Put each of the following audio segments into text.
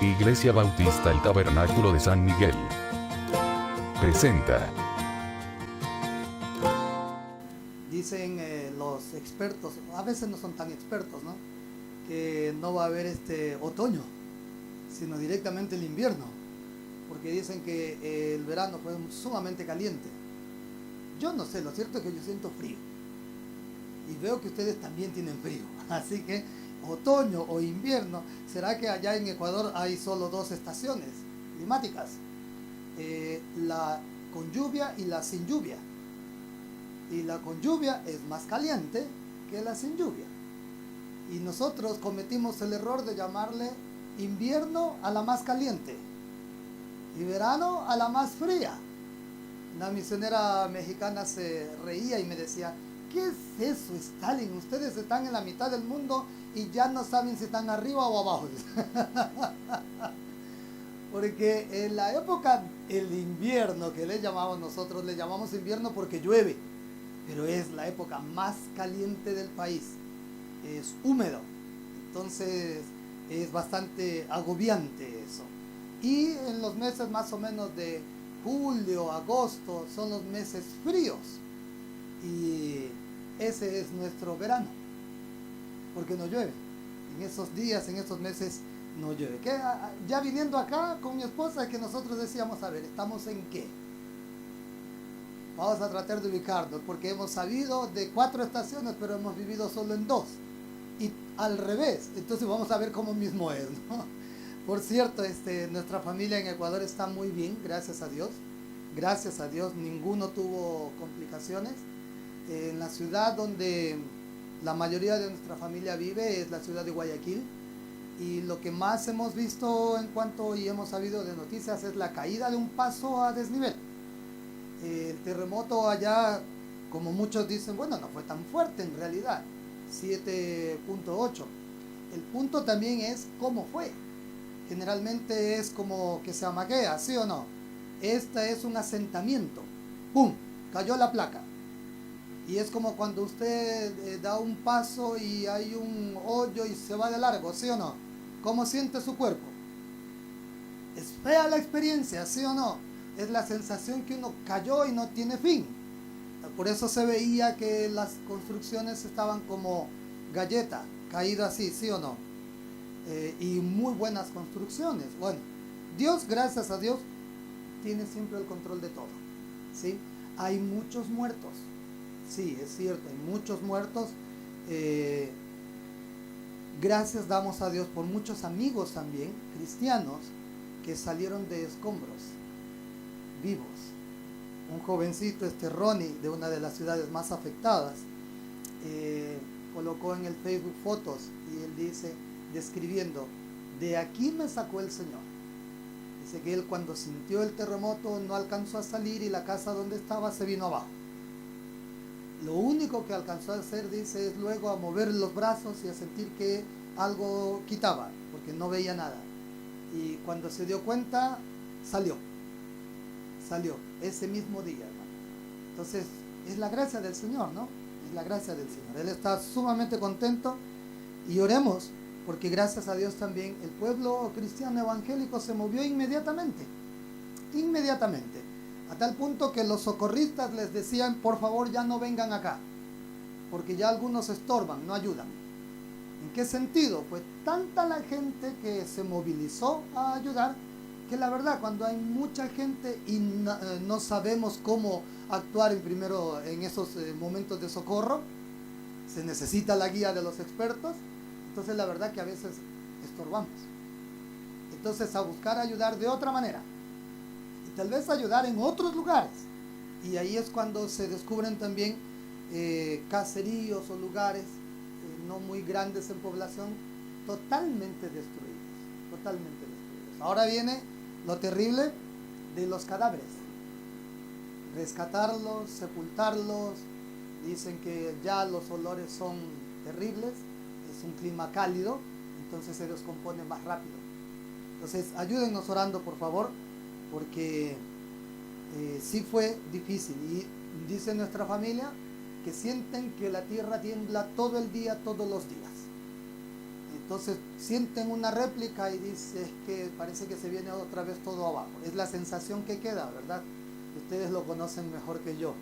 Iglesia Bautista El Tabernáculo de San Miguel presenta. Dicen los expertos, a veces no son tan expertos, ¿no?, que no va a haber otoño, sino directamente el invierno, porque dicen que el verano fue sumamente caliente. Yo no sé, lo cierto es que yo siento frío y veo que ustedes también tienen frío, así que otoño o invierno. ¿Será que allá en Ecuador hay solo dos estaciones climáticas? La con lluvia y la sin lluvia. Y la con lluvia es más caliente que la sin lluvia. Y nosotros cometimos el error de llamarle invierno a la más caliente y verano a la más fría. Una misionera mexicana se reía y me decía: ¿qué es eso, Stalin? Ustedes están en la mitad del mundo y ya no saben si están arriba o abajo. Porque en la época, el invierno que le llamamos nosotros, le llamamos invierno porque llueve, pero es la época más caliente del país. Es húmedo, entonces es bastante agobiante eso. Y en los meses más o menos de julio, agosto, son los meses fríos. Y ese es nuestro verano, porque no llueve. En esos días, en esos meses, no llueve. ¿Qué? Ya viniendo acá con mi esposa, que nosotros decíamos, a ver, ¿estamos en qué? Vamos a tratar de ubicarnos, porque hemos sabido de 4 estaciones, pero hemos vivido solo en 2. Y al revés, entonces vamos a ver cómo mismo es, ¿no? Por cierto, nuestra familia en Ecuador está muy bien, gracias a Dios. Gracias a Dios, ninguno tuvo complicaciones. En la ciudad donde la mayoría de nuestra familia vive es la ciudad de Guayaquil, y lo que más hemos visto en cuanto y hemos sabido de noticias es la caída de un paso a desnivel. El terremoto allá, como muchos dicen, bueno, no fue tan fuerte en realidad, 7.8. El punto también es cómo fue. Generalmente es como que se amaguea, ¿sí o no? Este es un asentamiento. ¡Pum! Cayó la placa. Y es como cuando usted da un paso y hay un hoyo y se va de largo, ¿sí o no? ¿Cómo siente su cuerpo? Es fea la experiencia, ¿sí o no? Es la sensación que uno cayó y no tiene fin. Por eso se veía que las construcciones estaban como galleta, caído así, ¿sí o no? Y muy buenas construcciones. Bueno, Dios, gracias a Dios, tiene siempre el control de todo, ¿sí? Hay muchos muertos. Sí, es cierto, hay muchos muertos. Gracias damos a Dios por muchos amigos también, cristianos, que salieron de escombros, vivos. Un jovencito, Ronnie, de una de las ciudades más afectadas, colocó en el Facebook fotos y él dice, describiendo: de aquí me sacó el Señor. Dice que él, cuando sintió el terremoto, no alcanzó a salir y la casa donde estaba se vino abajo. Lo único que alcanzó a hacer, dice, es luego a mover los brazos y a sentir que algo quitaba, porque no veía nada. Y cuando se dio cuenta, salió ese mismo día, hermano. Entonces, es la gracia del Señor, ¿no? Es la gracia del Señor. Él está sumamente contento, y oremos, porque gracias a Dios también el pueblo cristiano evangélico se movió inmediatamente, a tal punto que los socorristas les decían: por favor, ya no vengan acá, porque ya algunos estorban, no ayudan. ¿En qué sentido? Pues tanta la gente que se movilizó a ayudar, que la verdad, cuando hay mucha gente y no sabemos cómo actuar en esos momentos de socorro, se necesita la guía de los expertos. Entonces la verdad que a veces estorbamos. Entonces, a buscar ayudar de otra manera, y tal vez ayudar en otros lugares. Y ahí es cuando se descubren también caseríos o lugares no muy grandes en población, totalmente destruidos. Ahora viene lo terrible de los cadáveres: rescatarlos, sepultarlos. Dicen que ya los olores son terribles, es un clima cálido, entonces se descompone más rápido. Entonces, ayúdennos orando, por favor, porque sí fue difícil. Y dice nuestra familia que sienten que la tierra tiembla todo el día, todos los días. Entonces sienten una réplica y dice, es que parece que se viene otra vez todo abajo. Es la sensación que queda, ¿verdad? Ustedes lo conocen mejor que yo.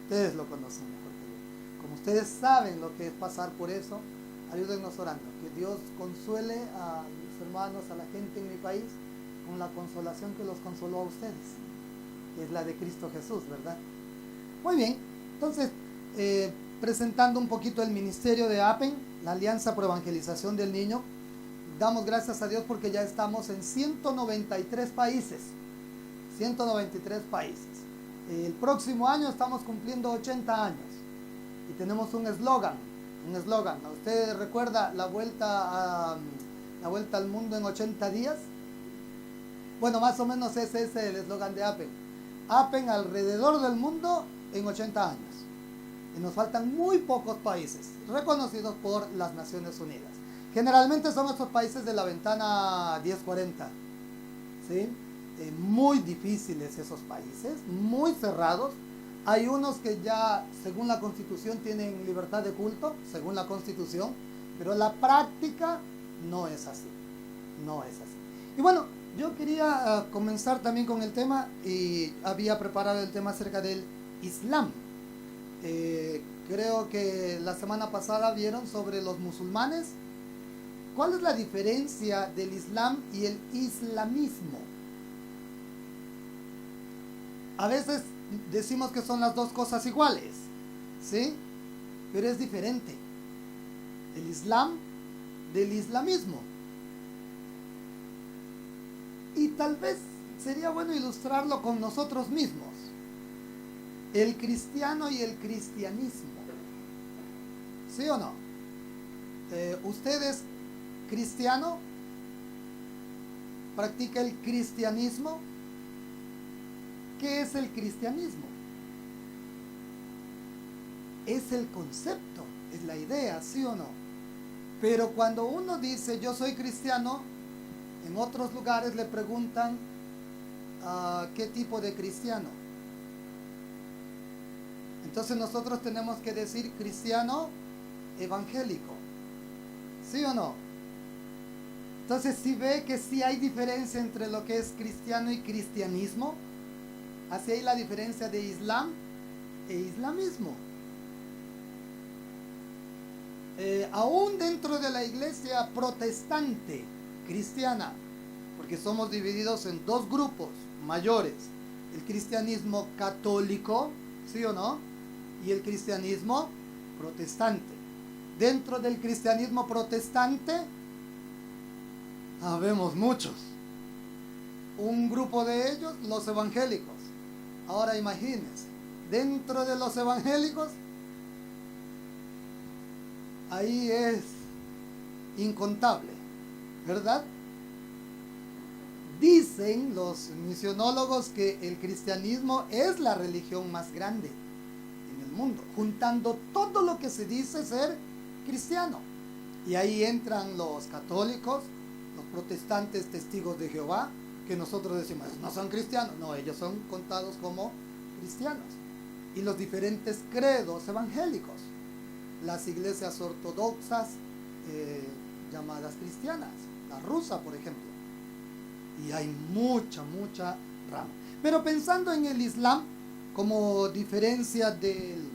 Ustedes lo conocen mejor que yo. Como ustedes saben lo que es pasar por eso, ayúdennos orando. Que Dios consuele a mis hermanos, a la gente en mi país, con la consolación que los consoló a ustedes, que es la de Cristo Jesús, ¿verdad? Muy bien, entonces, presentando un poquito el ministerio de APEN, la Alianza por Evangelización del Niño, damos gracias a Dios porque ya estamos en 193 países. 193 países. El próximo año estamos cumpliendo 80 años y tenemos un eslogan. ¿Usted recuerda la vuelta al mundo en 80 días? Bueno, más o menos ese es el eslogan de APEN. APEN alrededor del mundo en 80 años. Y nos faltan muy pocos países reconocidos por las Naciones Unidas. Generalmente son estos países de la ventana 1040. ¿Sí? Muy difíciles esos países, muy cerrados. Hay unos que ya, según la Constitución, tienen libertad de culto, según la Constitución, pero la práctica no es así. No es así. Y bueno, yo quería comenzar también con el tema, y había preparado el tema acerca del Islam. Creo que la semana pasada vieron sobre los musulmanes. ¿Cuál es la diferencia del Islam y el islamismo? A veces decimos que son las dos cosas iguales, ¿sí? Pero es diferente. El Islam del islamismo. Y tal vez sería bueno ilustrarlo con nosotros mismos. El cristiano y el cristianismo. ¿Sí o no? ¿Usted es cristiano? ¿Practica el cristianismo? ¿Qué es el cristianismo? Es el concepto, es la idea, ¿sí o no? Pero cuando uno dice yo soy cristiano, en otros lugares le preguntan ¿qué tipo de cristiano? Entonces nosotros tenemos que decir cristiano evangélico, ¿sí o no? Entonces si ve que sí hay diferencia entre lo que es cristiano y cristianismo, así hay la diferencia de Islam e islamismo. Aún dentro de la iglesia protestante cristiana, porque somos divididos en dos grupos mayores, el cristianismo católico, ¿sí o no? Y el cristianismo protestante. Dentro del cristianismo protestante habemos muchos. Un grupo de ellos, los evangélicos. Ahora imagínense, dentro de los evangélicos, ahí es incontable, ¿verdad? Dicen los misionólogos que el cristianismo es la religión más grande en el mundo, juntando todo lo que se dice ser cristiano. Y ahí entran los católicos, los protestantes testigos de Jehová, que nosotros decimos, no son cristianos. No, ellos son contados como cristianos. Y los diferentes credos evangélicos, las iglesias ortodoxas llamadas cristianas, la rusa, por ejemplo. Y hay mucha rama. Pero pensando en el Islam como diferencia del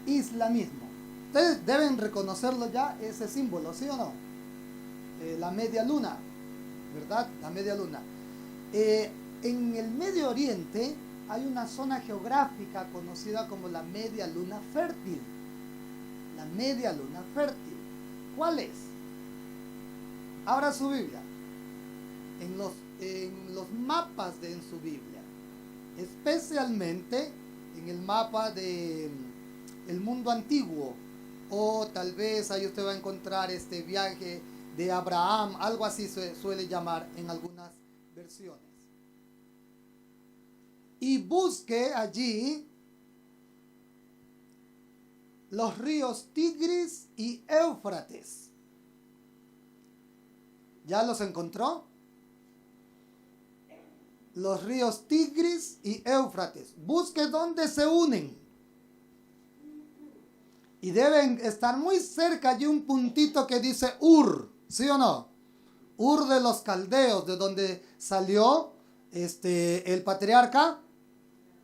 islamismo, ustedes deben reconocerlo ya, ese símbolo, ¿sí o no? La media luna, ¿verdad? La media luna. En el Medio Oriente hay una zona geográfica conocida como la media luna fértil. La media luna fértil. ¿Cuál es? Abra su Biblia. En los mapas en su Biblia, especialmente en el mapa del mundo antiguo, o tal vez ahí usted va a encontrar este viaje de Abraham, algo así se suele llamar en algunas versiones. Y busque allí los ríos Tigris y Éufrates. ¿Ya los encontró? Los ríos Tigris y Éufrates. Busque dónde se unen. Y deben estar muy cerca de un puntito que dice Ur, ¿sí o no? Ur de los caldeos, de donde salió el patriarca.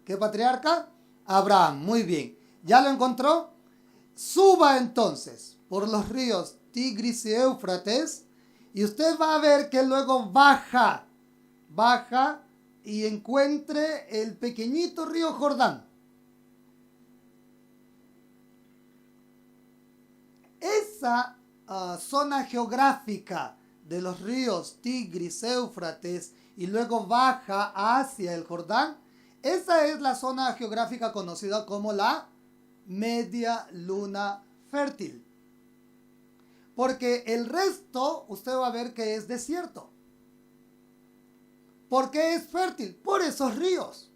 ¿Qué patriarca? Abraham, muy bien. ¿Ya lo encontró? Suba entonces por los ríos Tigris y Éufrates y usted va a ver que luego baja y encuentre el pequeñito río Jordán. Esa zona geográfica de los ríos Tigris, Éufrates y luego baja hacia el Jordán, esa es la zona geográfica conocida como la media luna fértil. Porque el resto usted va a ver que es desierto. ¿Por qué es fértil? Por esos ríos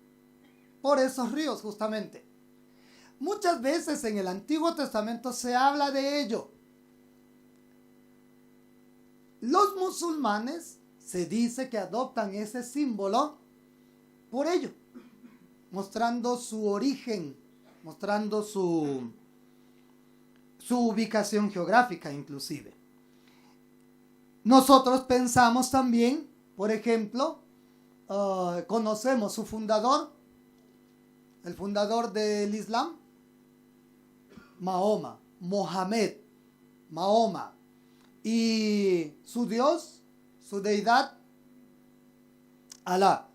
justamente. Muchas veces en el Antiguo Testamento se habla de ello. Los musulmanes se dice que adoptan ese símbolo por ello, mostrando su origen, mostrando su ubicación geográfica inclusive. Nosotros pensamos también, por ejemplo, conocemos su fundador, el fundador del Islam, Mahoma, Mahoma, y su Dios, su deidad, Alá.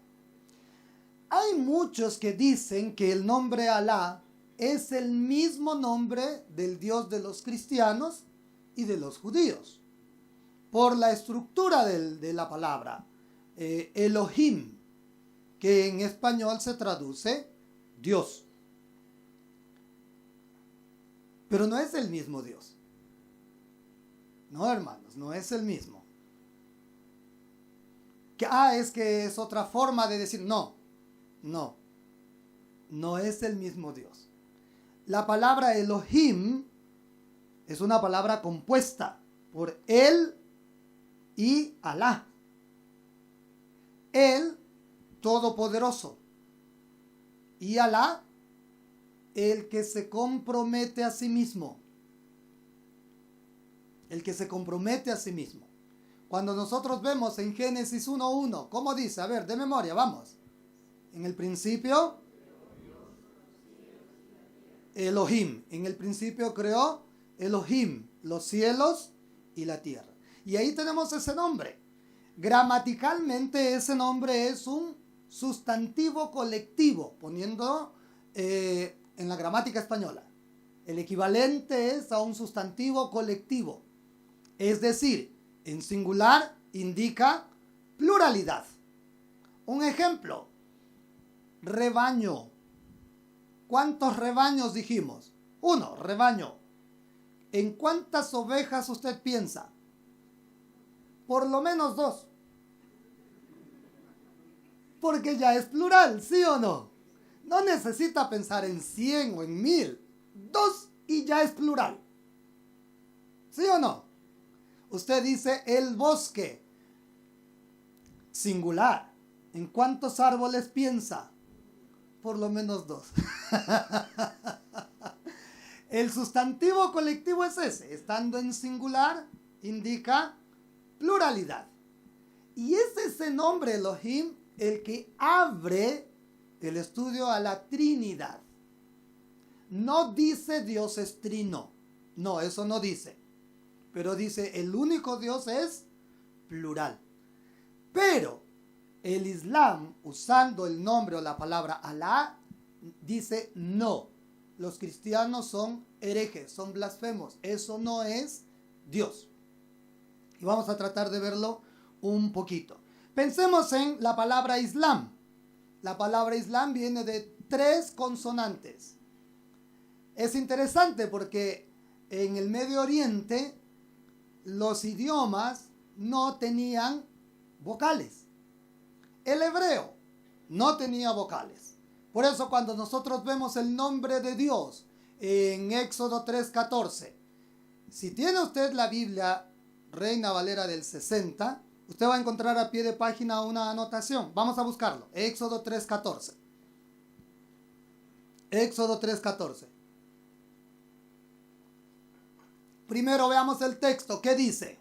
Hay muchos que dicen que el nombre Alá es el mismo nombre del Dios de los cristianos y de los judíos, por la estructura de la palabra, Elohim, que en español se traduce Dios. Pero no es el mismo Dios. No, hermanos, no es el mismo. Es que es otra forma de decir, no es el mismo Dios. La palabra Elohim es una palabra compuesta por Él y Alá. Él, todopoderoso, y Alá, el que se compromete a sí mismo. El que se compromete a sí mismo. Cuando nosotros vemos en Génesis 1:1, ¿cómo dice? A ver, de memoria, vamos. En el principio, Elohim. En el principio creó Elohim, los cielos y la tierra. Y ahí tenemos ese nombre. Gramaticalmente ese nombre es un sustantivo colectivo, poniendo en la gramática española. El equivalente es a un sustantivo colectivo. Es decir, en singular indica pluralidad. Un ejemplo, rebaño. ¿Cuántos rebaños dijimos? 1, rebaño. ¿En cuántas ovejas usted piensa? Por lo menos 2. Porque ya es plural, ¿sí o no? No necesita pensar en 100 o en 1000. 2 y ya es plural. ¿Sí o no? Usted dice el bosque. Singular. ¿En cuántos árboles piensa? Por lo menos 2. El sustantivo colectivo es ese. Estando en singular, indica pluralidad. Y es ese nombre, Elohim, el que abre el estudio a la Trinidad. No dice Dios es trino. No, eso no dice. Pero dice el único Dios es plural. Pero el Islam, usando el nombre o la palabra Alá, dice no. Los cristianos son herejes, son blasfemos. Eso no es Dios. Y vamos a tratar de verlo un poquito. Pensemos en la palabra Islam. La palabra Islam viene de 3 consonantes. Es interesante porque en el Medio Oriente los idiomas no tenían vocales. El hebreo no tenía vocales. Por eso cuando nosotros vemos el nombre de Dios en Éxodo 3:14, si tiene usted la Biblia Reina Valera del 60, usted va a encontrar a pie de página una anotación. Vamos a buscarlo. Éxodo 3:14. Éxodo 3:14. Primero veamos el texto. ¿Qué dice?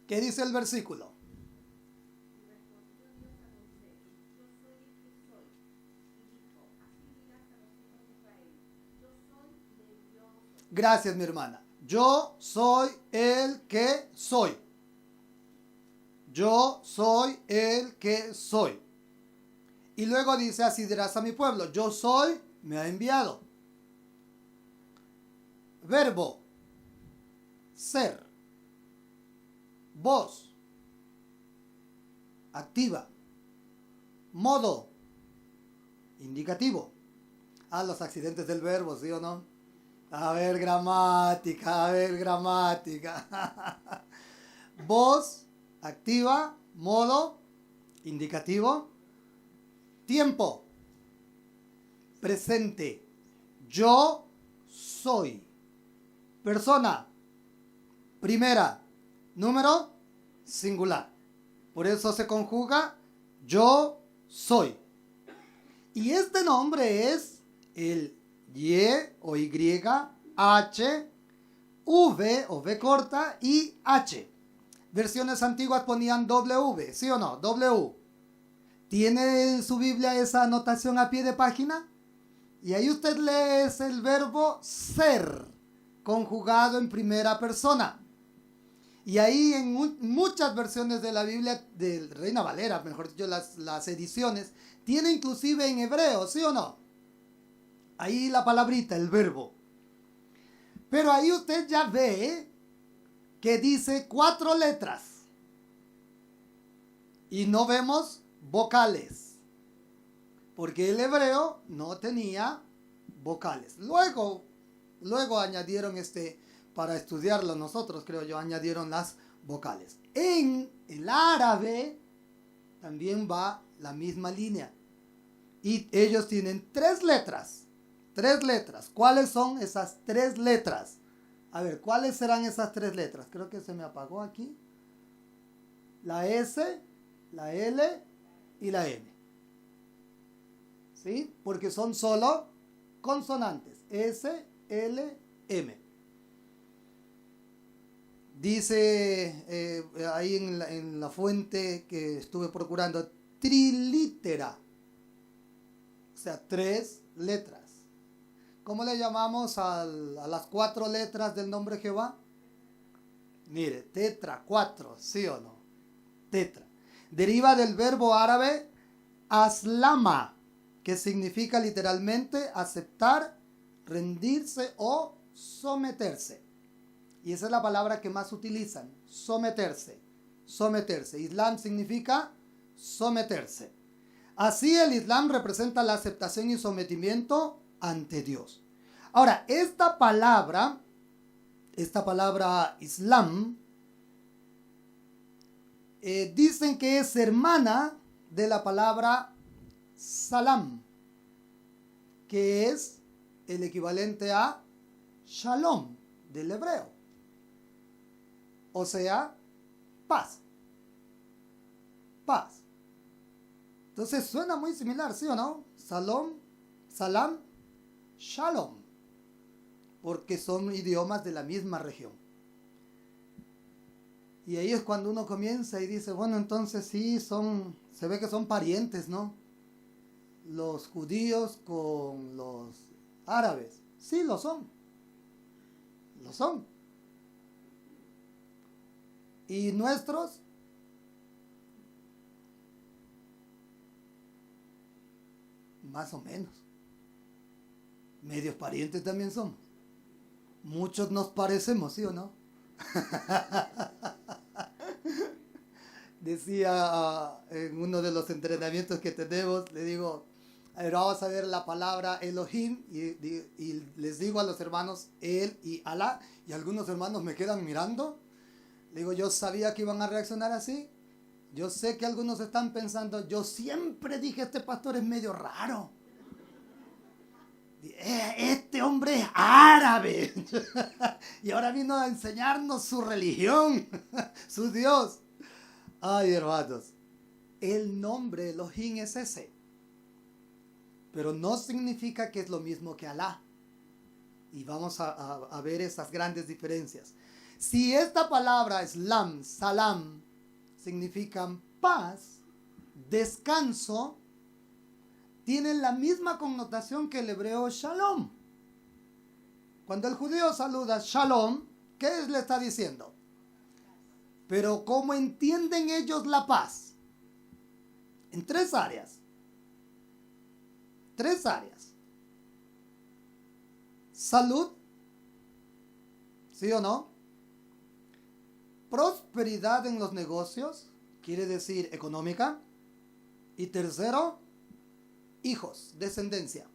¿Qué dice el versículo? Gracias, mi hermana. Yo soy el que soy. Yo soy el que soy. Y luego dice, así dirás a mi pueblo, yo soy, me ha enviado. Verbo, ser. Voz, activa. Modo, indicativo. Los accidentes del verbo, ¿sí o no? A ver, gramática, a ver, gramática. Voz, activa, modo, indicativo. Tiempo, presente. Yo soy. Persona, primera. Número, singular. Por eso se conjuga yo soy. Y este nombre es el Y o Y, H, V o V corta y H. Versiones antiguas ponían W, ¿sí o no? W. ¿Tiene en su Biblia esa anotación a pie de página? Y ahí usted lee es el verbo ser, conjugado en primera persona. Y ahí en muchas versiones de la Biblia, de Reina Valera, mejor dicho, las ediciones, tiene inclusive en hebreo, ¿sí o no? Ahí la palabrita, el verbo. Pero ahí usted ya ve que dice 4 letras. Y no vemos vocales. Porque el hebreo no tenía vocales. Luego añadieron para estudiarlo nosotros, creo yo, añadieron las vocales. En el árabe también va la misma línea. Y ellos tienen 3 letras. 3 letras. ¿Cuáles son esas 3 letras? A ver, ¿cuáles serán esas 3 letras? Creo que se me apagó aquí. La S, la L y la M. ¿Sí? Porque son solo consonantes. S, L, M. Dice ahí en la fuente que estuve procurando, trilítera. O sea, 3 letras. ¿Cómo le llamamos a las 4 letras del nombre Jehová? Mire, tetra, 4, ¿sí o no? Tetra. Deriva del verbo árabe aslama, que significa literalmente aceptar, rendirse o someterse. Y esa es la palabra que más utilizan, someterse, someterse. Islam significa someterse. Así el Islam representa la aceptación y sometimiento ante Dios. Ahora, esta palabra Islam, dicen que es hermana de la palabra salam, que es el equivalente a shalom del hebreo. O sea, paz. Paz. Entonces suena muy similar, ¿sí o no? Salam, shalom. Porque son idiomas de la misma región. Y ahí es cuando uno comienza y dice, bueno, entonces sí, se ve que son parientes, ¿no? Los judíos con los árabes. Sí, lo son. Lo son. ¿Y nuestros? Más o menos. Medios parientes también somos. Muchos nos parecemos, ¿sí o no? Decía en uno de los entrenamientos que tenemos, le digo, ahora vamos a ver la palabra Elohim y les digo a los hermanos él y Alá, y algunos hermanos me quedan mirando. Le digo, yo sabía que iban a reaccionar así. Yo sé que algunos están pensando, yo siempre dije, este pastor es medio raro. Este hombre es árabe. Y ahora vino a enseñarnos su religión, su Dios. Ay, hermanos, el nombre Elohim es ese. Pero no significa que es lo mismo que Alá. Y vamos a ver esas grandes diferencias. Si esta palabra Islam, salam, significan paz, descanso, tienen la misma connotación que el hebreo shalom. Cuando el judío saluda shalom, ¿qué le está diciendo? Pero ¿cómo entienden ellos la paz? En tres áreas. Tres áreas. Salud, ¿sí o no? Prosperidad en los negocios, quiere decir económica. Y tercero, hijos, descendencia.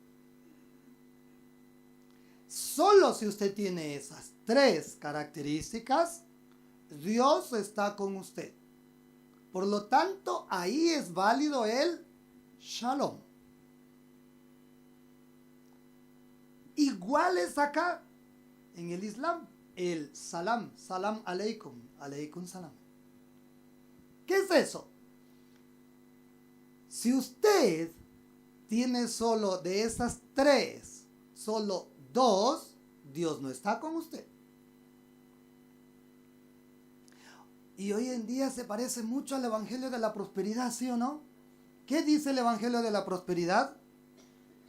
Solo si usted tiene esas tres características, Dios está con usted. Por lo tanto, ahí es válido el shalom. Igual es acá en el Islam, el salam, salam aleikum, aleikum salam. ¿Qué es eso? Si usted tiene solo de esas tres, solo dos, Dios no está con usted. Y hoy en día se parece mucho al Evangelio de la Prosperidad, ¿sí o no? ¿Qué dice el Evangelio de la Prosperidad?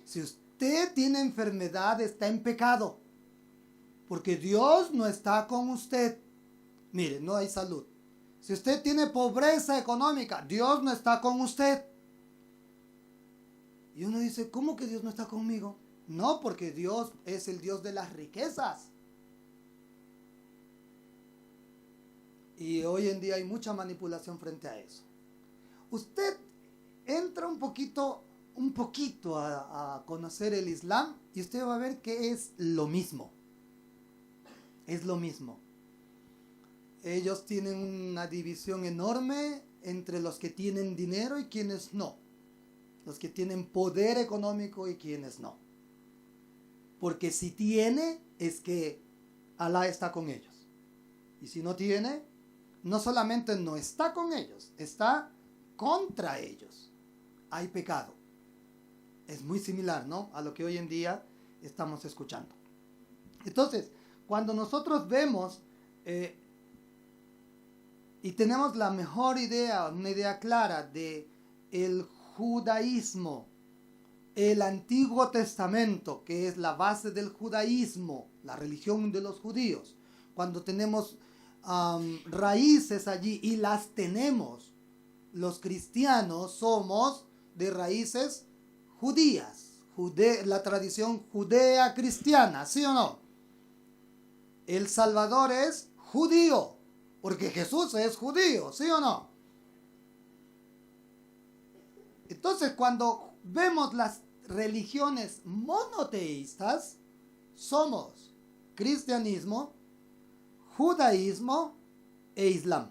Si usted tiene enfermedad, está en pecado, porque Dios no está con usted. Mire, no hay salud. Si usted tiene pobreza económica, Dios no está con usted. Y uno dice, ¿cómo que Dios no está conmigo? No, porque Dios es el Dios de las riquezas. Y hoy en día hay mucha manipulación frente a eso. Usted entra un poquito a conocer el Islam y usted va a ver que es lo mismo. Es lo mismo. Ellos tienen una división enorme entre los que tienen dinero y quienes no. Los que tienen poder económico y quienes no. Porque si tiene, es que Alá está con ellos. Y si no tiene, no solamente no está con ellos, está contra ellos. Hay pecado. Es muy similar, ¿no?, a lo que hoy en día estamos escuchando. Entonces, cuando nosotros vemos y tenemos la mejor idea, una idea clara de el judaísmo, el Antiguo Testamento, que es la base del judaísmo, la religión de los judíos, cuando tenemos raíces allí y las tenemos, los cristianos somos de raíces judías, la tradición judea cristiana, ¿sí o no? El Salvador es judío, porque Jesús es judío, ¿sí o no? Entonces, cuando vemos las religiones monoteístas, somos cristianismo, judaísmo e islam.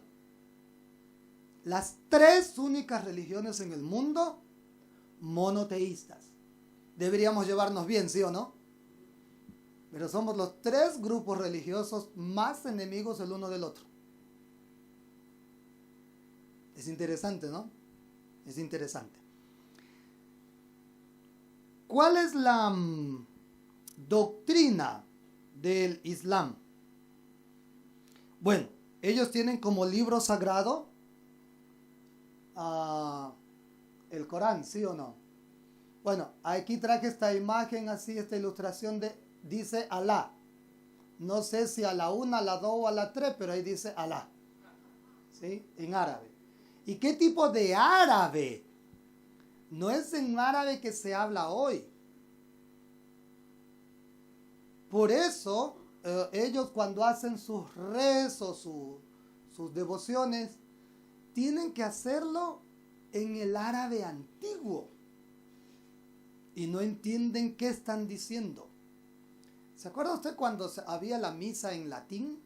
Las tres únicas religiones en el mundo monoteístas. Deberíamos llevarnos bien, ¿sí o no? Pero somos los tres grupos religiosos más enemigos el uno del otro. Es interesante, ¿no? Es interesante. ¿Cuál es la doctrina del Islam? Bueno, ellos tienen como libro sagrado el Corán, ¿sí o no? Bueno, aquí traje esta imagen así, esta ilustración dice Alá. No sé si a la 1, a la 2 o a la 3, pero ahí dice Alá, ¿sí? En árabe. ¿Y qué tipo de árabe? No es en árabe que se habla hoy. Por eso, ellos cuando hacen sus rezos, sus devociones, tienen que hacerlo en el árabe antiguo. Y no entienden qué están diciendo. ¿Se acuerda usted cuando había la misa en latín?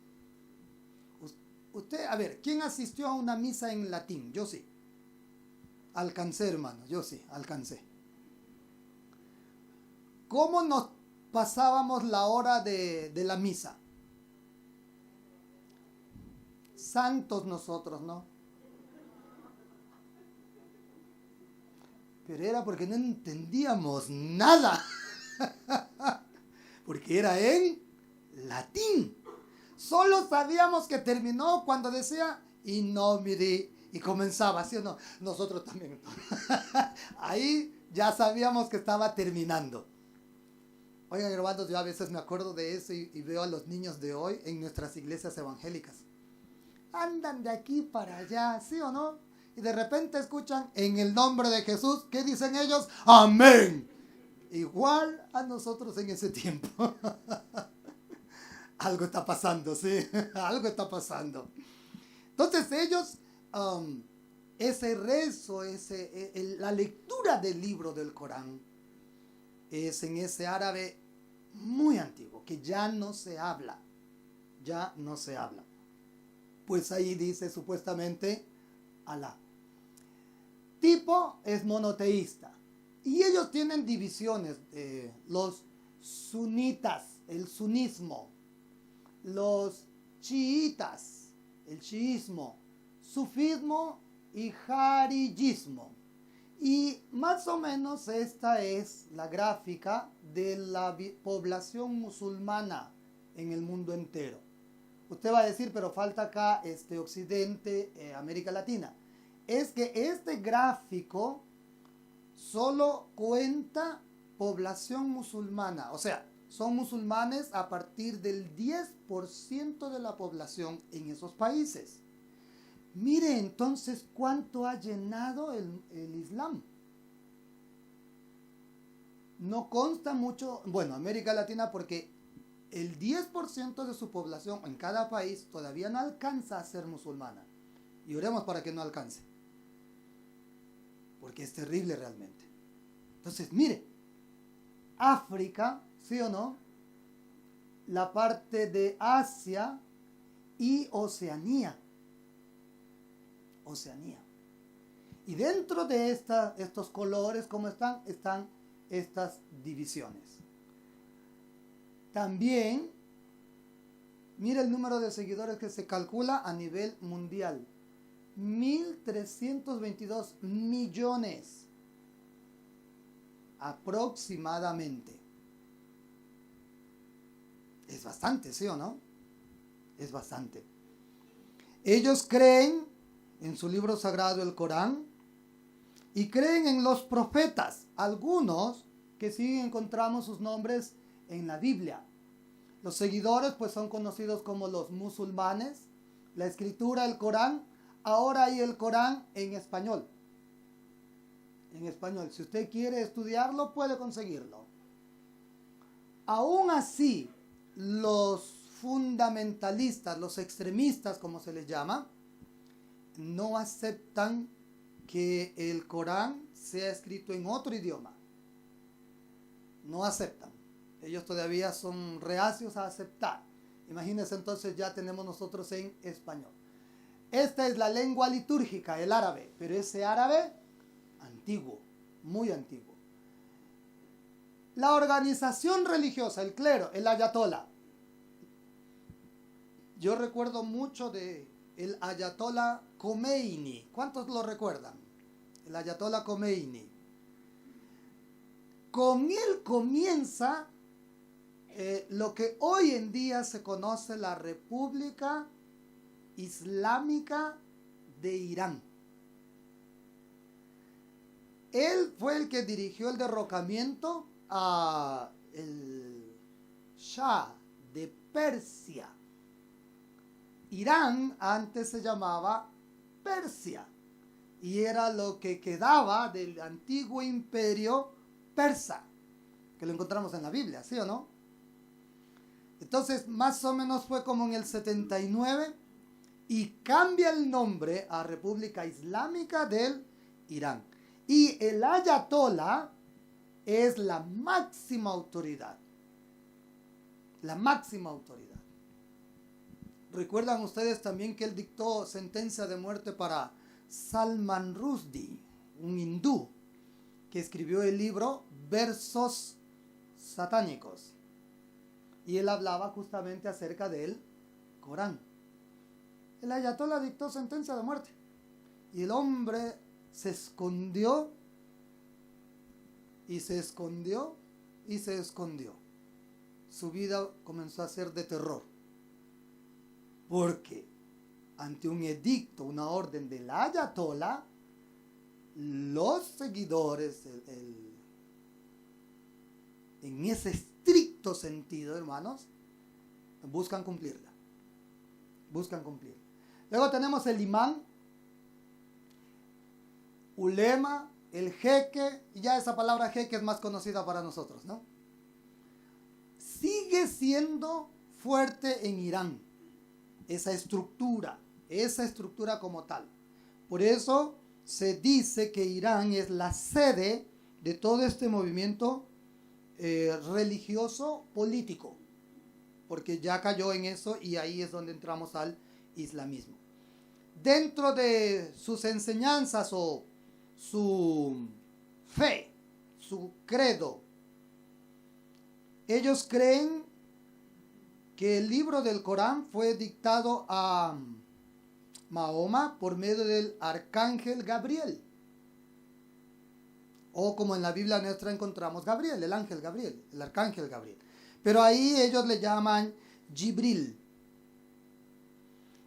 Usted, a ver, ¿quién asistió a una misa en latín? Yo sí. Alcancé, hermano, yo sí, alcancé. ¿Cómo nos pasábamos la hora de la misa? Santos nosotros, ¿no? Pero era porque no entendíamos nada. porque era en latín. Solo sabíamos que terminó cuando decía in nomine y comenzaba, ¿sí o no? Nosotros también. Ahí ya sabíamos que estaba terminando. Oigan, hermanos, yo a veces me acuerdo de eso y veo a los niños de hoy en nuestras iglesias evangélicas. Andan de aquí para allá, ¿sí o no? Y de repente escuchan en el nombre de Jesús, ¿qué dicen ellos? ¡Amén! Igual a nosotros en ese tiempo. Algo está pasando, sí, algo está pasando. Entonces ellos, ese rezo, la lectura del libro del Corán, es en ese árabe muy antiguo, que ya no se habla, Pues ahí dice supuestamente Alá. Tipo es monoteísta. Y ellos tienen divisiones, los sunitas, el sunismo, los chiitas, el chiismo, sufismo y jarillismo. Y más o menos esta es la gráfica de la población musulmana en el mundo entero. Usted va a decir, pero falta acá Occidente, América Latina. Es que este gráfico solo cuenta población musulmana, o sea, son musulmanes a partir del 10% de la población en esos países. Mire entonces cuánto ha llenado el Islam. No consta mucho, bueno, América Latina, porque el 10% de su población en cada país todavía no alcanza a ser musulmana. Y oremos para que no alcance, porque es terrible realmente. Entonces, mire, África, ¿sí o no? La parte de Asia y Oceanía. Y dentro de estos colores, ¿cómo están? Están estas divisiones. También, mira el número de seguidores que se calcula a nivel mundial. 1.322 millones aproximadamente. Es bastante, ¿sí o no? Es bastante. Ellos creen en su libro sagrado, el Corán, y creen en los profetas, algunos que sí encontramos sus nombres en la Biblia. Los seguidores pues son conocidos como los musulmanes. La escritura, el Corán, ahora hay el Corán en español. En español, si usted quiere estudiarlo, puede conseguirlo. Aún así, los fundamentalistas, los extremistas, como se les llama, no aceptan que el Corán sea escrito en otro idioma. No aceptan. Ellos todavía son reacios a aceptar. Imagínense, entonces ya tenemos nosotros en español. Esta es la lengua litúrgica, el árabe, pero ese árabe antiguo, muy antiguo. La organización religiosa, el clero, el ayatolá. Yo recuerdo mucho de el ayatolá Khomeini. ¿Cuántos lo recuerdan? El ayatolá Khomeini. Con él comienza lo que hoy en día se conoce la República Islámica de Irán. Él fue el que dirigió el derrocamiento a el Shah de Persia. Irán antes se llamaba Persia y era lo que quedaba del antiguo imperio persa, que lo encontramos en la Biblia, ¿sí o no? Entonces, más o menos fue como en el 79 y cambia el nombre a República Islámica del Irán. Y el ayatolá es la máxima autoridad. La máxima autoridad. ¿Recuerdan ustedes también que él dictó sentencia de muerte para Salman Rushdie, un hindú, que escribió el libro Versos Satánicos? Y él hablaba justamente acerca del Corán. El ayatolá dictó sentencia de muerte. Y el hombre se escondió, y se escondió, y se escondió. su vida comenzó a ser de terror. Porque ante un edicto, una orden del ayatolá, los seguidores, en ese estricto sentido, hermanos, buscan cumplirla. Buscan cumplir. Luego tenemos el imán, ulema, el jeque, y ya esa palabra jeque es más conocida para nosotros, ¿no? Sigue siendo fuerte en Irán, esa estructura como tal. Por eso se dice que Irán es la sede de todo este movimiento religioso político, porque ya cayó en eso y ahí es donde entramos al islamismo. Dentro de sus enseñanzas o su fe, su credo, ellos creen que el libro del Corán fue dictado a Mahoma por medio del arcángel Gabriel, o como en la Biblia nuestra encontramos Gabriel, el ángel Gabriel, el arcángel Gabriel, pero ahí ellos le llaman Jibril.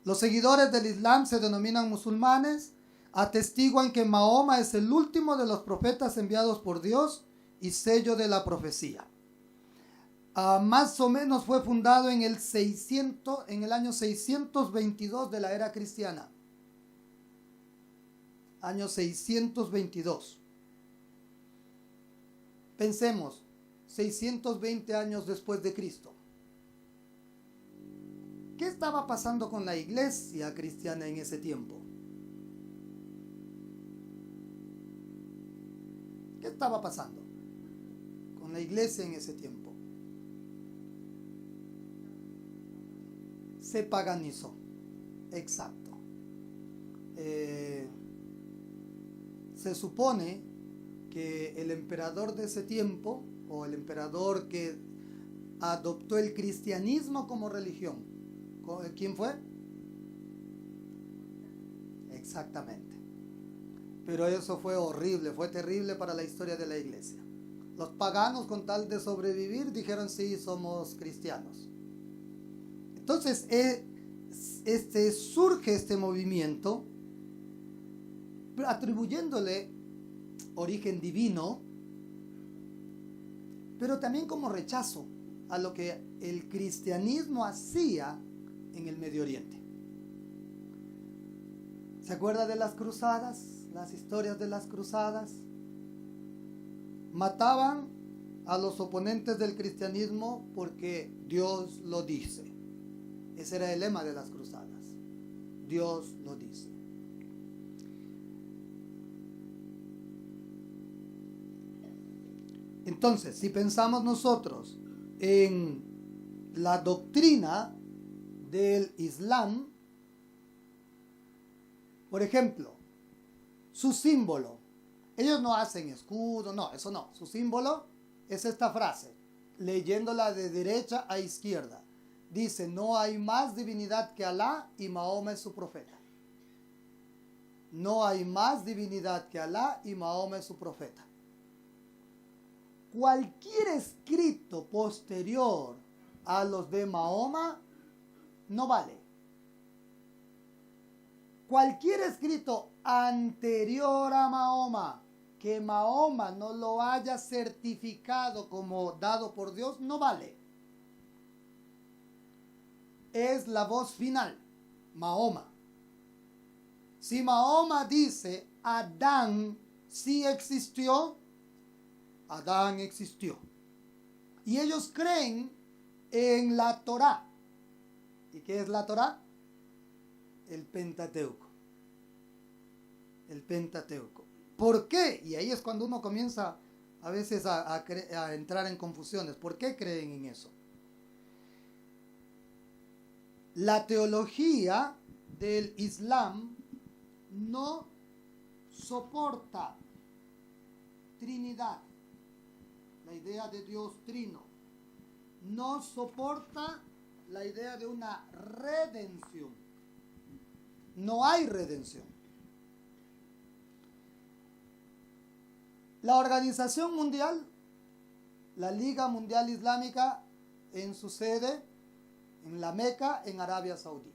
Los seguidores del Islam se denominan musulmanes, atestiguan que Mahoma es el último de los profetas enviados por Dios y sello de la profecía. Más o menos fue fundado en el año 622 de la era cristiana. Año 622. Pensemos, 620 años después de Cristo. ¿Qué estaba pasando con la iglesia cristiana en ese tiempo? ¿Qué estaba pasando con la iglesia en ese tiempo? Se paganizó. Exacto. Se supone que el emperador de ese tiempo, o el emperador que adoptó el cristianismo como religión, ¿quién fue? Exactamente. Pero eso fue horrible, fue terrible para la historia de la iglesia. Los paganos, con tal de sobrevivir, dijeron: sí, somos cristianos. Entonces surge este movimiento atribuyéndole origen divino, pero también como rechazo a lo que el cristianismo hacía en el Medio Oriente. ¿Se acuerda de las cruzadas? Las historias de las cruzadas. Mataban a los oponentes del cristianismo porque Dios lo dice. Ese era el lema de las cruzadas. Dios lo dice. Entonces, si pensamos nosotros en la doctrina del Islam, por ejemplo, su símbolo, ellos no hacen escudo, no, eso no. Su símbolo es esta frase, leyéndola de derecha a izquierda. Dice: no hay más divinidad que Alá y Mahoma es su profeta. No hay más divinidad que Alá y Mahoma es su profeta. Cualquier escrito posterior a los de Mahoma no vale. Cualquier escrito anterior a Mahoma, que Mahoma no lo haya certificado como dado por Dios, no vale. Es la voz final, Mahoma. Si Mahoma dice Adán sí existió, Adán existió. Y ellos creen en la Torá. ¿Y qué es la Torá? El Pentateuco. El Pentateuco. ¿Por qué? Y ahí es cuando uno comienza a veces a entrar en confusiones. ¿Por qué creen en eso? La teología del Islam no soporta Trinidad, la idea de Dios trino. No soporta la idea de una redención. No hay redención. La Organización Mundial, la Liga Mundial Islámica, en su sede, en la Meca, en Arabia Saudí.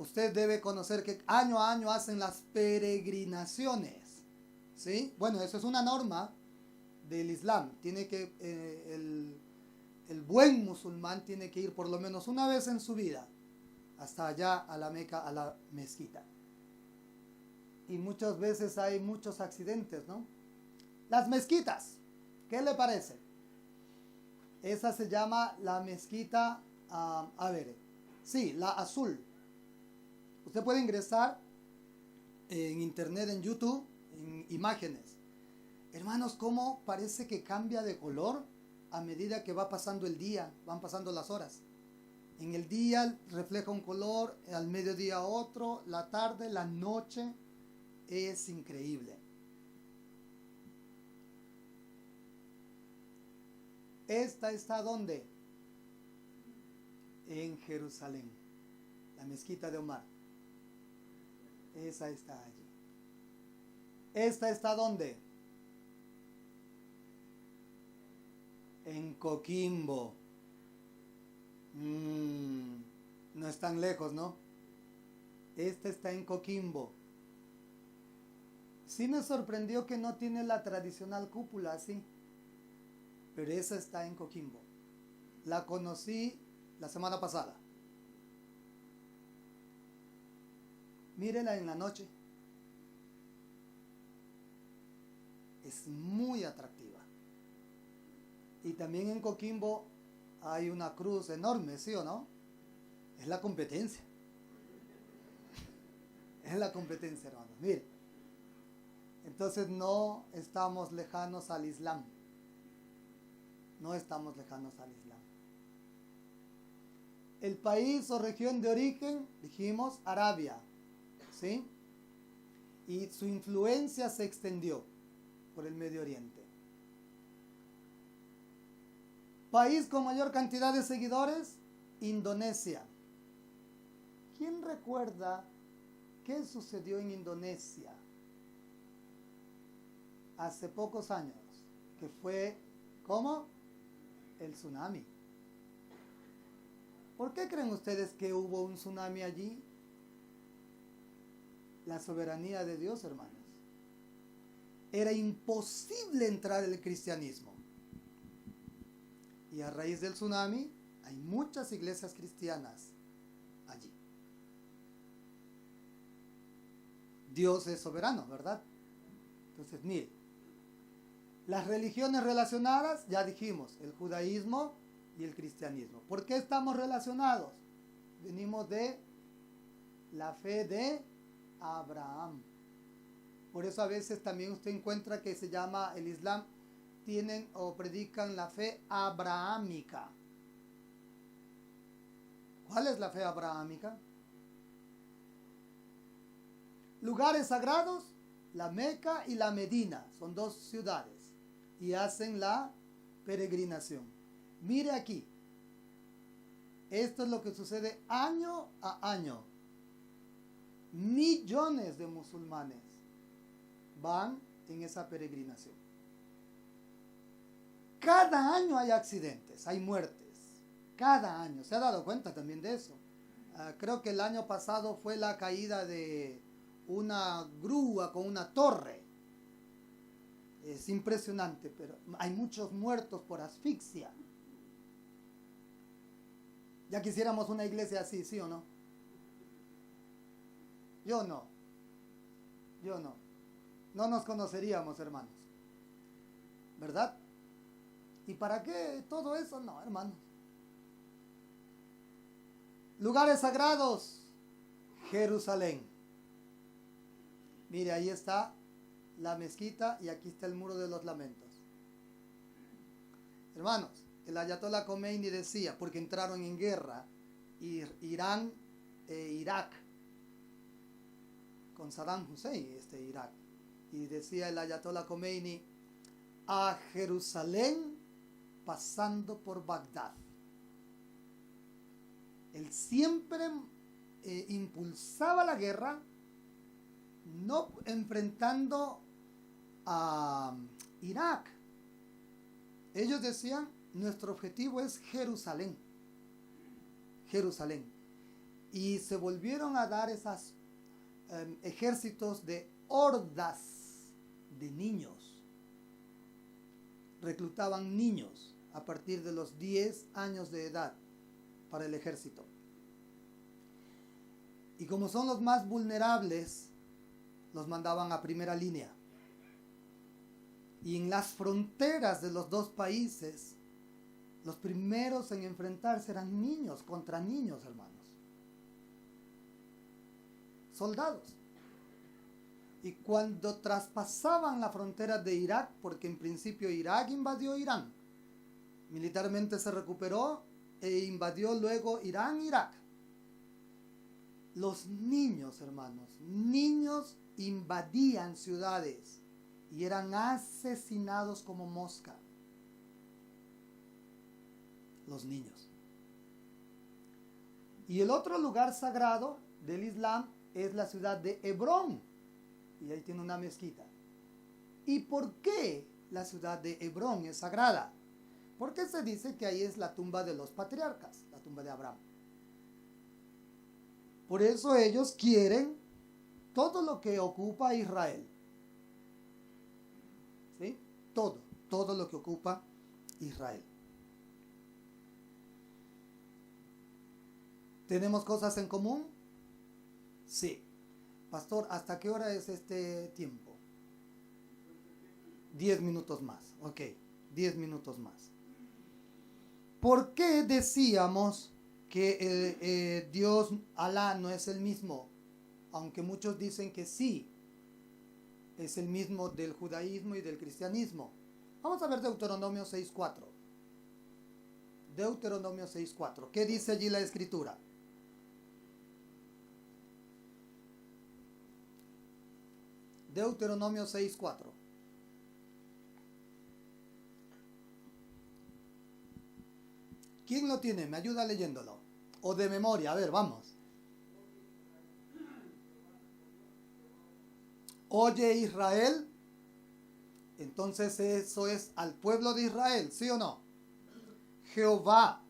Usted debe conocer que año a año hacen las peregrinaciones, ¿sí? Bueno, eso es una norma del Islam. Tiene que, el buen musulmán tiene que ir por lo menos una vez en su vida hasta allá a la Meca, a la mezquita. Y muchas veces hay muchos accidentes, ¿no? Las mezquitas, ¿qué le parece? Esa se llama la mezquita, sí, la azul. Usted puede ingresar en internet, en YouTube, en imágenes. Hermanos, ¿cómo parece que cambia de color a medida que va pasando el día, van pasando las horas? En el día refleja un color, al mediodía otro, la tarde, la noche. Es increíble. ¿Esta está dónde? En Jerusalén, la mezquita de Omar. Esa está allí. ¿Esta está dónde? En Coquimbo. No es tan lejos, ¿no? Esta está en Coquimbo. Sí me sorprendió que no tiene la tradicional cúpula así, pero esa está en Coquimbo. La conocí la semana pasada. Mírela en la noche. Es muy atractiva. Y también en Coquimbo hay una cruz enorme, ¿sí o no? Es la competencia. Es la competencia, hermanos. Mire. Entonces no estamos lejanos al Islam. No estamos lejanos al Islam. El país o región de origen, dijimos, Arabia, ¿sí? Y su influencia se extendió por el Medio Oriente. País con mayor cantidad de seguidores, Indonesia. ¿Quién recuerda qué sucedió en Indonesia hace pocos años? Que fue, ¿cómo? El tsunami. ¿Por qué creen ustedes que hubo un tsunami allí? La soberanía de Dios, hermanos. Era imposible entrar el cristianismo. Y a raíz del tsunami hay muchas iglesias cristianas allí. Dios es soberano, ¿verdad? Entonces, mire, las religiones relacionadas, ya dijimos, el judaísmo y el cristianismo. ¿Por qué estamos relacionados? Venimos de la fe de Abraham. Por eso a veces también usted encuentra que se llama el Islam, tienen o predican la fe abrahámica. ¿Cuál es la fe abrahámica? Lugares sagrados, la Meca y la Medina, son dos ciudades, y hacen la peregrinación. Mire aquí, esto es lo que sucede año a año. Millones de musulmanes van en esa peregrinación. Cada año hay accidentes, hay muertes. Cada año. ¿Se ha dado cuenta también de eso? Creo que el año pasado fue la caída de una grúa con una torre. Es impresionante, pero hay muchos muertos por asfixia. Ya quisiéramos una iglesia así, ¿sí o no? Yo no. No nos conoceríamos, hermanos. ¿Verdad? ¿Y para qué todo eso? No, hermanos. Lugares sagrados, Jerusalén. Mire, ahí está la mezquita y aquí está el muro de los lamentos. Hermanos, el Ayatollah Khomeini decía, porque entraron en guerra Irán e Irak con Saddam Hussein, Irak, y decía el Ayatollah Khomeini, a Jerusalén pasando por Bagdad. Él siempre impulsaba la guerra, no enfrentando a Irak. Ellos decían, nuestro objetivo es Jerusalén. Jerusalén. Y se volvieron a dar esos ejércitos de hordas de niños. Reclutaban niños a partir de los 10 años de edad para el ejército. Y como son los más vulnerables, los mandaban a primera línea. Y en las fronteras de los dos países, los primeros en enfrentarse eran niños contra niños, hermanos. Soldados. Y cuando traspasaban la frontera de Irak, porque en principio Irak invadió Irán, militarmente se recuperó e invadió luego Irán, Irak. Los niños, hermanos, niños invadían ciudades y eran asesinados como mosca. Los niños. Y el otro lugar sagrado del Islam es la ciudad de Hebrón. Y ahí tiene una mezquita. ¿Y por qué la ciudad de Hebrón es sagrada? Porque se dice que ahí es la tumba de los patriarcas, la tumba de Abraham. Por eso ellos quieren todo lo que ocupa Israel. ¿Sí? Todo lo que ocupa Israel. ¿Tenemos cosas en común? Sí. Pastor, ¿hasta qué hora es este tiempo? 10 minutos más. Ok, 10 minutos más. ¿Por qué decíamos que Dios, Alá, no es el mismo? Aunque muchos dicen que sí, es el mismo del judaísmo y del cristianismo. Vamos a ver Deuteronomio 6.4. Deuteronomio 6.4. ¿Qué dice allí la escritura? Deuteronomio 6.4. ¿Quién lo tiene? Me ayuda leyéndolo. O de memoria. A ver, vamos. Oye Israel. Entonces eso es al pueblo de Israel, ¿sí o no? Jehová.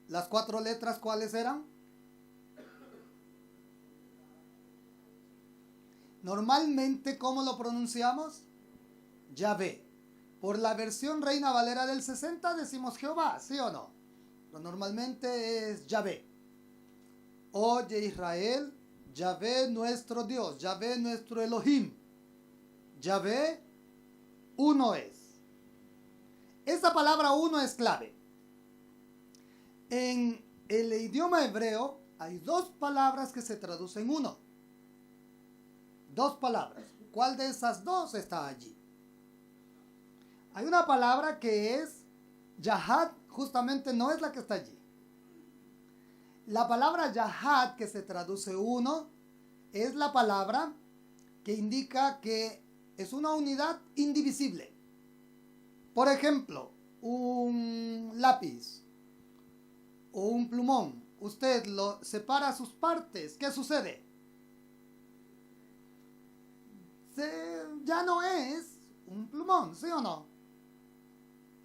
Las 4 letras, ¿cuáles eran? Normalmente, ¿cómo lo pronunciamos? Yahvé. Por la versión Reina Valera del 60 decimos Jehová, ¿sí o no? Pero normalmente es Yahvé. Oye Israel, Yahvé nuestro Dios, Yahvé nuestro Elohim. Yahvé, uno es. Esa palabra uno es clave. En el idioma hebreo hay 2 palabras que se traducen uno. 2 palabras. ¿Cuál de esas 2 está allí? Hay una palabra que es Yahad, justamente no es la que está allí. La palabra Yahad, que se traduce uno, es la palabra que indica que es una unidad indivisible. Por ejemplo, un lápiz o un plumón. Usted lo separa a sus partes. ¿Qué sucede? Ya no es un plumón, ¿sí o no?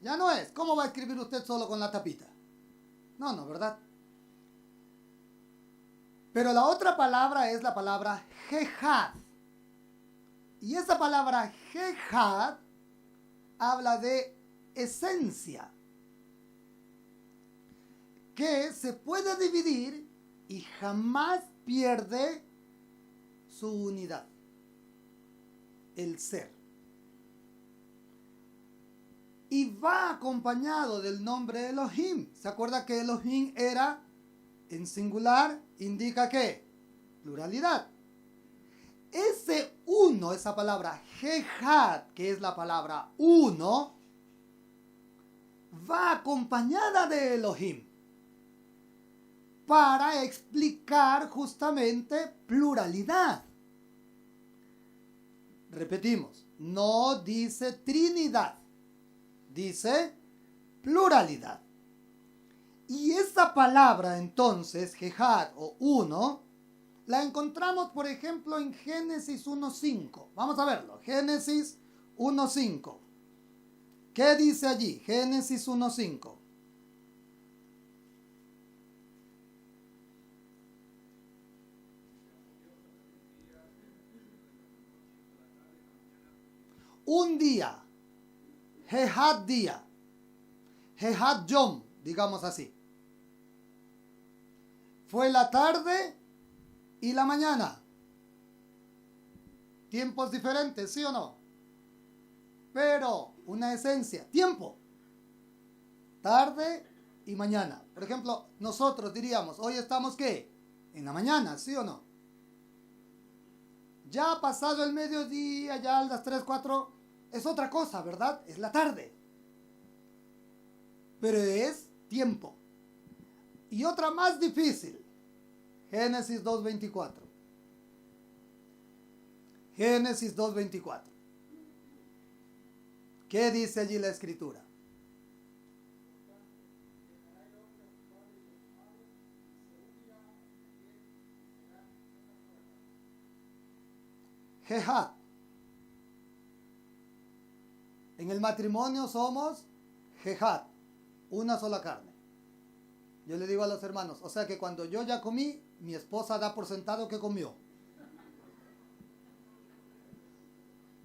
Ya no es. ¿Cómo va a escribir usted solo con la tapita? No, ¿verdad? Pero la otra palabra es la palabra Jehad. Y esa palabra Jehad habla de esencia, que se puede dividir y jamás pierde su unidad. El ser. Y va acompañado del nombre Elohim. ¿Se acuerda que Elohim era en singular? Indica ¿qué? Pluralidad. Ese uno, esa palabra Jehad, que es la palabra uno, va acompañada de Elohim para explicar justamente pluralidad. Repetimos, no dice Trinidad, dice pluralidad. Y esa palabra entonces, Jehad o uno, la encontramos por ejemplo en Génesis 1.5. Vamos a verlo, Génesis 1.5. ¿Qué dice allí? Génesis 1:5. Un día, Jehad día, Jehad Yom, digamos así. Fue la tarde y la mañana. Tiempos diferentes, ¿sí o no? Pero una esencia, tiempo. Tarde y mañana. Por ejemplo, nosotros diríamos, hoy estamos ¿qué? En la mañana, ¿sí o no? Ya ha pasado el mediodía, ya a las 3, 4, es otra cosa, ¿verdad? Es la tarde. Pero es tiempo. Y otra más difícil. Génesis 2:24. Génesis 2:24. ¿Qué dice allí la escritura? Jehad. En el matrimonio somos Jehad, una sola carne. Yo le digo a los hermanos, o sea que cuando yo ya comí, mi esposa da por sentado que comió.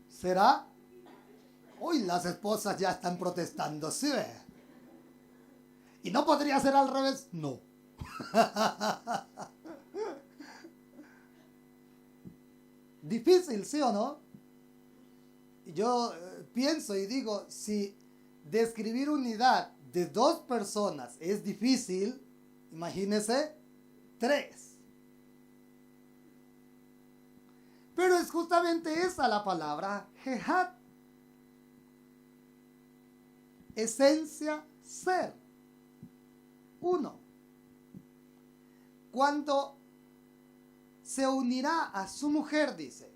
¿Será? Hoy las esposas ya están protestando, ¿sí ve? ¿Y no podría ser al revés? No. Difícil, ¿sí o no? Yo pienso y digo, si describir unidad de 2 personas es difícil, imagínese 3. Pero es justamente esa la palabra Jehad. Esencia, ser. 1. Cuando se unirá a su mujer, dice.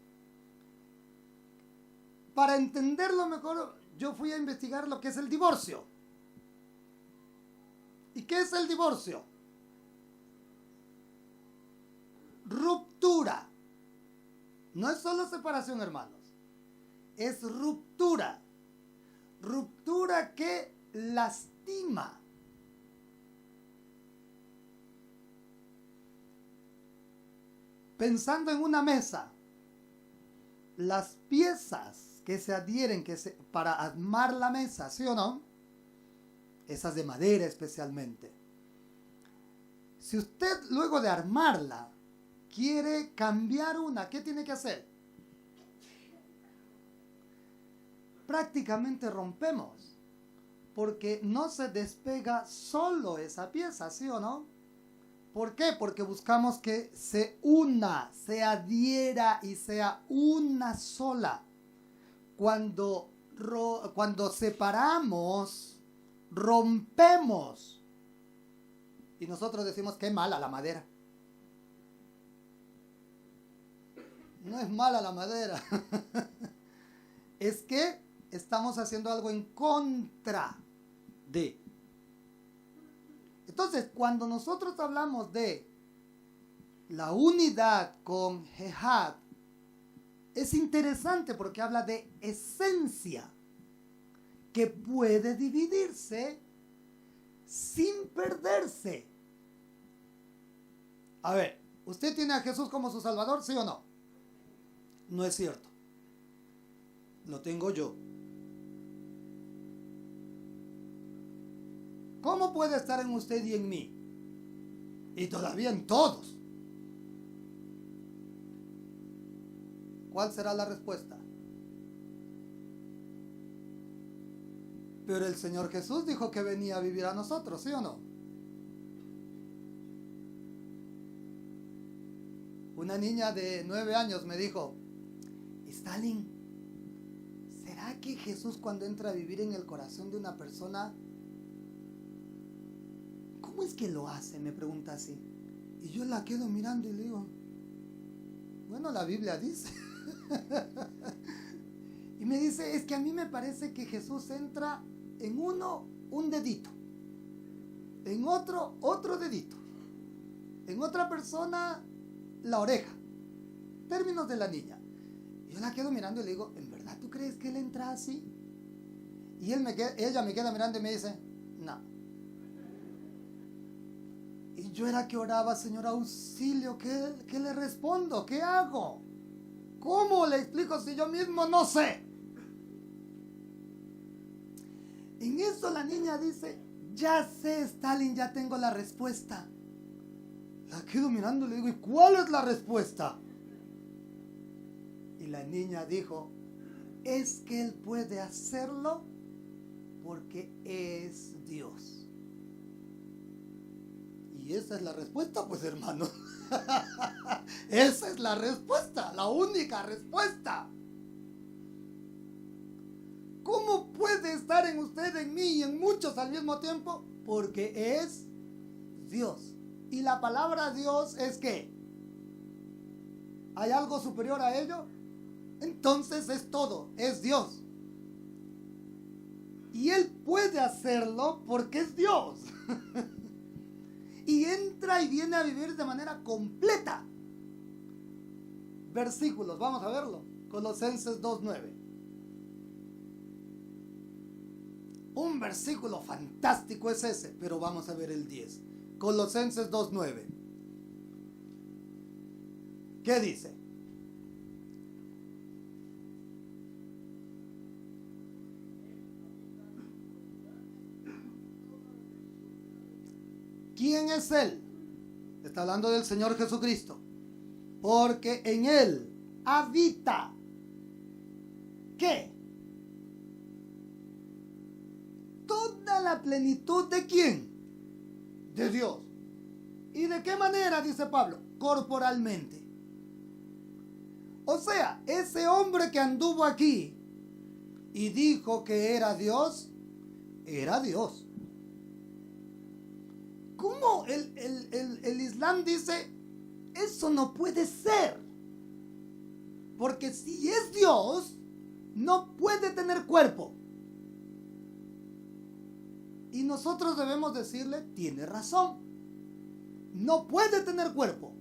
Para entenderlo mejor, yo fui a investigar lo que es el divorcio. ¿Y qué es el divorcio? Ruptura. No es solo separación, hermanos. Es ruptura. Ruptura que lastima. Pensando en una mesa, las piezas que se adhieren para armar la mesa, ¿sí o no? Esas de madera especialmente. Si usted luego de armarla quiere cambiar una, ¿qué tiene que hacer? Prácticamente rompemos, porque no se despega solo esa pieza, ¿sí o no? ¿Por qué? Porque buscamos que se una, se adhiera y sea una sola. Cuando separamos, rompemos. Y nosotros decimos, qué mala la madera. No es mala la madera. Es que estamos haciendo algo en contra de. Entonces, cuando nosotros hablamos de la unidad con Jehad, es interesante porque habla de esencia que puede dividirse sin perderse. A ver, ¿usted tiene a Jesús como su Salvador, sí o no? No es cierto. Lo tengo yo. ¿Cómo puede estar en usted y en mí? Y todavía en todos. ¿Cuál será la respuesta? Pero el Señor Jesús dijo que venía a vivir a nosotros, ¿sí o no? Una niña de 9 años me dijo, Stalin, ¿será que Jesús cuando entra a vivir en el corazón de una persona, ¿cómo es que lo hace? Me pregunta así. Y yo la quedo mirando y le digo, bueno, la Biblia dice. Y me dice, es que a mí me parece que Jesús entra en uno, un dedito. En otro, otro dedito. En otra persona, la oreja. Términos de la niña. Y yo la quedo mirando y le digo, ¿en verdad tú crees que él entra así? Y ella me queda mirando y me dice, no. Y yo era que oraba, Señor, auxilio, ¿qué le respondo? ¿Qué hago? ¿Cómo le explico si yo mismo no sé? En eso la niña dice, ya sé, Stalin, ya tengo la respuesta. La quedo mirando y le digo, ¿y cuál es la respuesta? Y la niña dijo, es que él puede hacerlo porque es Dios. Y esa es la respuesta, pues, hermano. Esa es la respuesta, la única respuesta. ¿Cómo puede estar en usted, en mí y en muchos al mismo tiempo? Porque es Dios. Y la palabra Dios es ¿qué? ¿Hay algo superior a ello? Entonces es todo, es Dios. Y Él puede hacerlo porque es Dios. Y entra y viene a vivir de manera completa. Versículos, vamos a verlo. Colosenses 2:9. Un versículo fantástico es ese, pero vamos a ver el 10. Colosenses 2:9. ¿Qué dice? ¿Quién es Él? Está hablando del Señor Jesucristo. Porque en Él habita. ¿Qué? Toda la plenitud ¿de quién? De Dios. ¿Y de qué manera, dice Pablo? Corporalmente. O sea, ese hombre que anduvo aquí y dijo que era Dios, era Dios. ¿Cómo el Islam dice, eso no puede ser? Porque si es Dios, no puede tener cuerpo. Y nosotros debemos decirle, tiene razón. No puede tener cuerpo.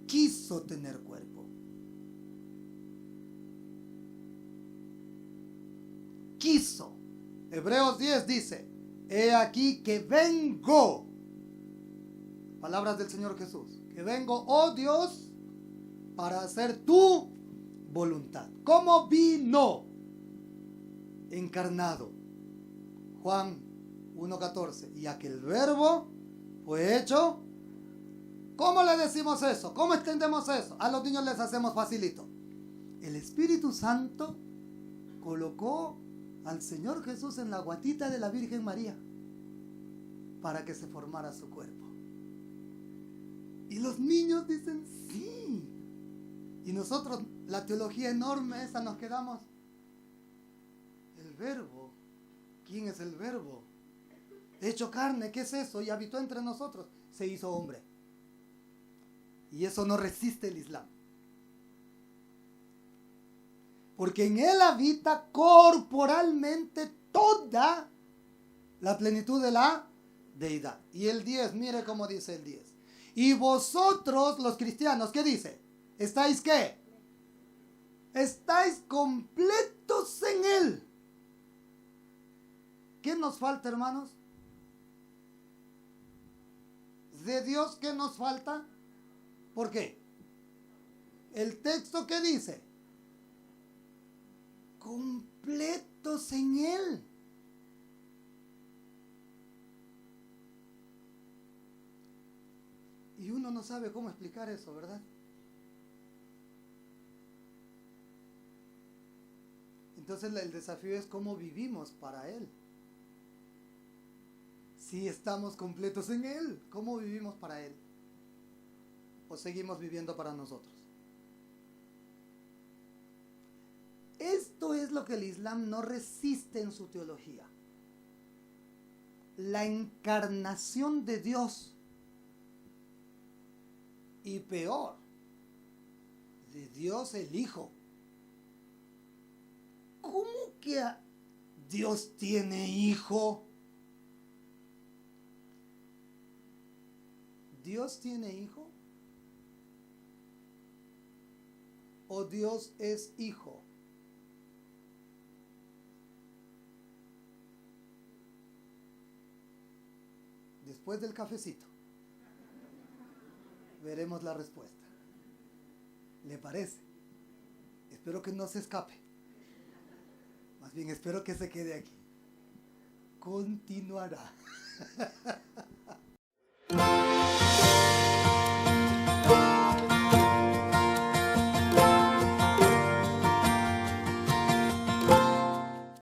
Quiso tener cuerpo. Quiso. Hebreos 10 dice, he aquí que vengo. Palabras del Señor Jesús. Que vengo, oh Dios, para hacer tu voluntad. ¿Cómo vino? Encarnado. Juan 1:14. Y aquel verbo fue hecho. ¿Cómo le decimos eso? ¿Cómo entendemos eso? A los niños les hacemos facilito. El Espíritu Santo colocó al Señor Jesús en la guatita de la Virgen María para que se formara su cuerpo. Y los niños dicen sí. Y nosotros, la teología enorme esa, nos quedamos. El verbo. ¿Quién es el verbo? Hecho carne, ¿qué es eso? Y habitó entre nosotros. Se hizo hombre. Y eso no resiste el Islam. Porque en él habita corporalmente toda la plenitud de la deidad. Y el 10, mire cómo dice el 10. Y vosotros, los cristianos, ¿qué dice? ¿Estáis qué? Estáis completos en él. ¿Qué nos falta, hermanos? De Dios, ¿qué nos falta? ¿Por qué? El texto que dice, completos en él. Y uno no sabe cómo explicar eso, ¿verdad? Entonces el desafío es cómo vivimos para él. Si estamos completos en él, ¿cómo vivimos para él? ¿O seguimos viviendo para nosotros? Esto es lo que el Islam no resiste en su teología. La encarnación de Dios. Y peor, de Dios el Hijo. ¿Cómo que Dios tiene hijo? ¿Dios tiene hijo? ¿O Dios es hijo? después del cafecito. Veremos la respuesta. ¿Le parece? Espero que no se escape. Más bien espero que se quede aquí. Continuará.